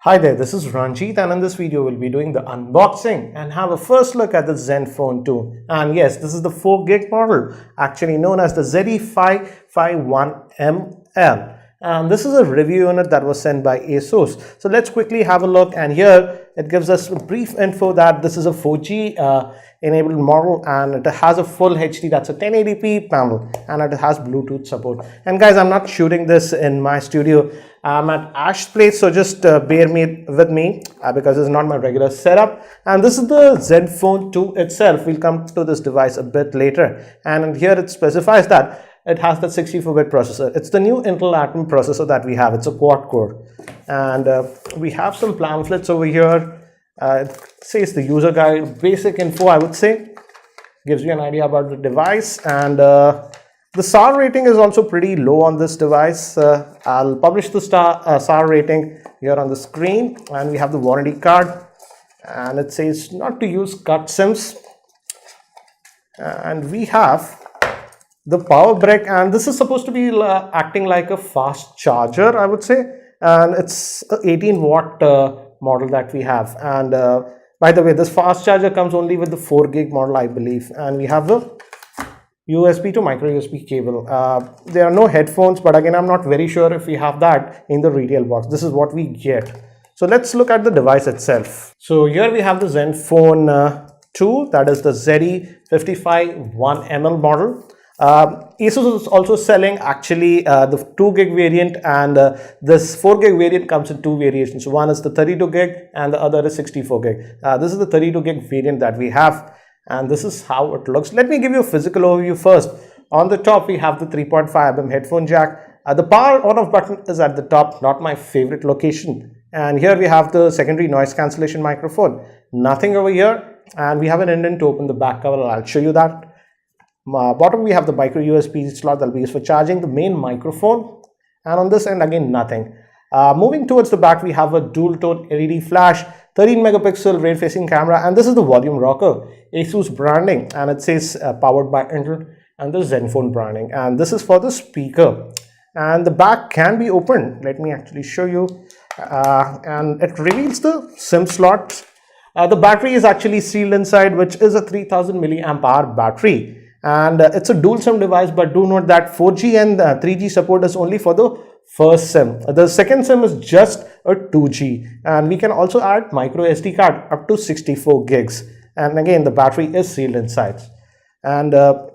Hi there, this is Ranjit, and in this video we'll be doing the unboxing and have a first look at the Zenfone 2. And yes, this is the 4 gig model, actually known as the ZE551ML. And this is a review unit that was sent by Asus. So let's quickly have a look, and here it gives us a brief info that this is a 4G enabled model, and it has a full HD, that's a 1080p panel, and it has Bluetooth support. And guys, I'm not shooting this in my studio. I'm at Ash's place, so just bear with me because it's not my regular setup. And this is the Zenfone 2 itself. We'll come to this device a bit later. And here it specifies that it has the 64-bit processor. It's the new Intel Atom processor that we have. It's a quad core. And we have some pamphlets over here. It says the user guide, basic info, I would say. Gives you an idea about the device. And the SAR rating is also pretty low on this device. I'll publish the SAR rating here on the screen. And we have the warranty card. And it says not to use cut SIMs. And we have the power brick. And this is supposed to be acting like a fast charger, I would say. And it's an 18-watt model that we have. And by the way, this fast charger comes only with the 4 gig model, I believe. And we have the USB to micro USB cable. There are no headphones, but again, I'm not very sure if we have that in the retail box. This is what we get. So let's look at the device itself. So here we have the Zenfone 2, that is the ZE551ML model. Asus is also selling actually the 2 gig variant, and this 4 gig variant comes in two variations. One is the 32 gig and the other is 64 gig. This is the 32 gig variant that we have. And this is how it looks. Let me give you a physical overview first. On the top, we have the 3.5 mm headphone jack. The power on off button is at the top, not my favorite location. And here we have the secondary noise cancellation microphone. Nothing over here. And we have an indent to open the back cover. I'll show you that. Bottom, we have the micro USB slot that will be used for charging the main microphone. And on this end, again, nothing. Moving towards the back, we have a dual tone LED flash, 13 megapixel rear facing camera, and this is the volume rocker, Asus branding, and it says powered by Intel, and the Zenfone branding, and this is for the speaker. And the back can be opened. Let me actually show you. And it reveals the SIM slot. The battery is actually sealed inside, which is a 3000 milliamp hour battery. And it's a dual SIM device, but do note that 4G and 3G support is only for the first SIM. The second SIM is just a 2G, and we can also add micro SD card up to 64 gigs. And again, the battery is sealed inside. And though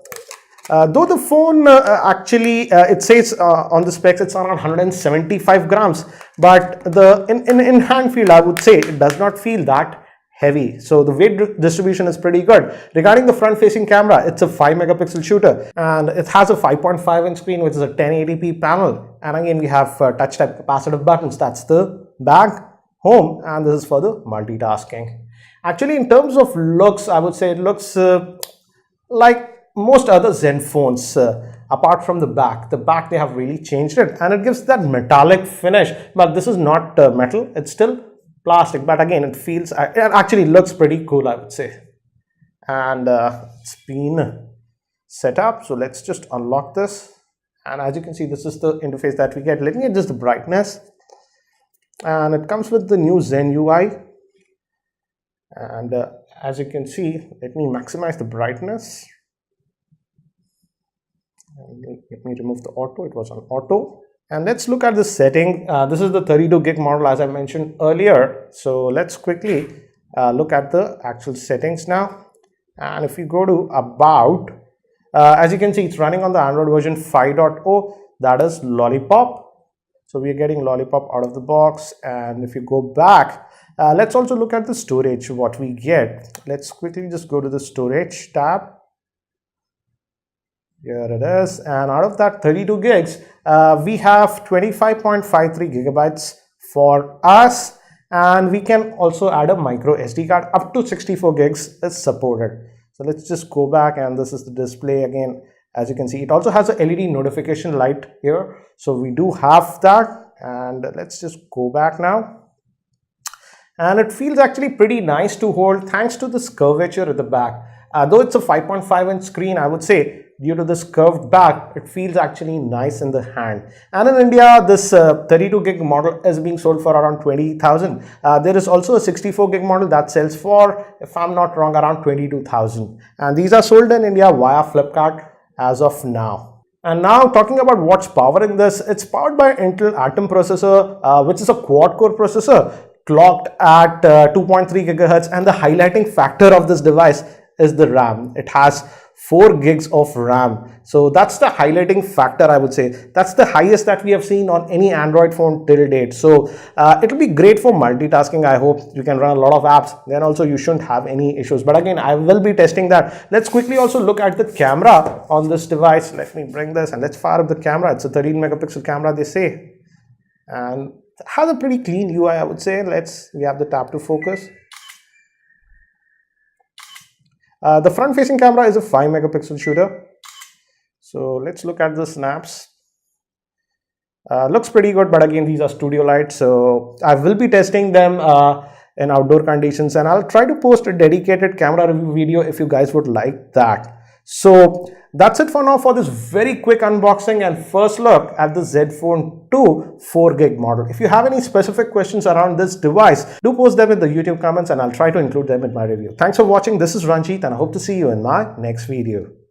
the phone it says on the specs it's around 175 grams, but the in hand feel, I would say it does not feel that heavy. So the weight distribution is pretty good. Regarding the front facing camera, it's a 5 megapixel shooter, and it has a 5.5 inch screen, which is a 1080p panel. And again, we have touch type capacitive buttons. That's the back, home, and this is for the multitasking. Actually, in terms of looks, I would say it looks like most other Zenphones, apart from the back. The back, they have really changed it, and it gives that metallic finish, but this is not metal, it's still plastic, but again, it actually looks pretty cool, I would say. And it's been set up, so let's just unlock this. And as you can see, this is the interface that we get. Let me adjust the brightness, and it comes with the new Zen UI. And as you can see, let me maximize the brightness. And let me remove the auto. It was on auto. And let's look at the setting. This is the 32 gig model, as I mentioned earlier. So let's quickly look at the actual settings now. And if you go to about, as you can see, it's running on the Android version 5.0, that is Lollipop. So we are getting Lollipop out of the box. And if you go back, let's also look at the storage, what we get. Let's quickly just go to the storage tab. Here it is, and out of that 32 gigs, we have 25.53 gigabytes for us, and we can also add a micro SD card. Up to 64 gigs is supported. So let's just go back, and this is the display again. As you can see, it also has a LED notification light here, so we do have that. And let's just go back now, and it feels actually pretty nice to hold thanks to this curvature at the back. Though it's a 5.5 inch screen, I would say due to this curved back, it feels actually nice in the hand. And in India, this 32 gig model is being sold for around 20,000. There is also a 64 gig model that sells for, if I'm not wrong, around 22,000. And these are sold in India via Flipkart as of now. And now talking about what's powering this, it's powered by Intel Atom processor, which is a quad-core processor clocked at 2.3 gigahertz, and the highlighting factor of this device is the RAM. It has 4 gigs of RAM. So that's the highlighting factor, I would say. That's the highest that we have seen on any Android phone till date. So it'll be great for multitasking. I hope you can run a lot of apps. Then also you shouldn't have any issues. But again, I will be testing that. Let's quickly also look at the camera on this device. Let me bring this and let's fire up the camera. It's a 13 megapixel camera, they say. And it has a pretty clean UI, I would say. We have the tap to focus. The front facing camera is a 5 megapixel shooter. So let's look at the snaps. Looks pretty good, but again, these are studio lights. So I will be testing them in outdoor conditions, and I'll try to post a dedicated camera review video if you guys would like that. So that's it for now for this very quick unboxing and first look at the Zenfone 2 4 gig model. If you have any specific questions around this device, do post them in the YouTube comments and I'll try to include them in my review. Thanks for watching. This is Ranjit and I hope to see you in my next video.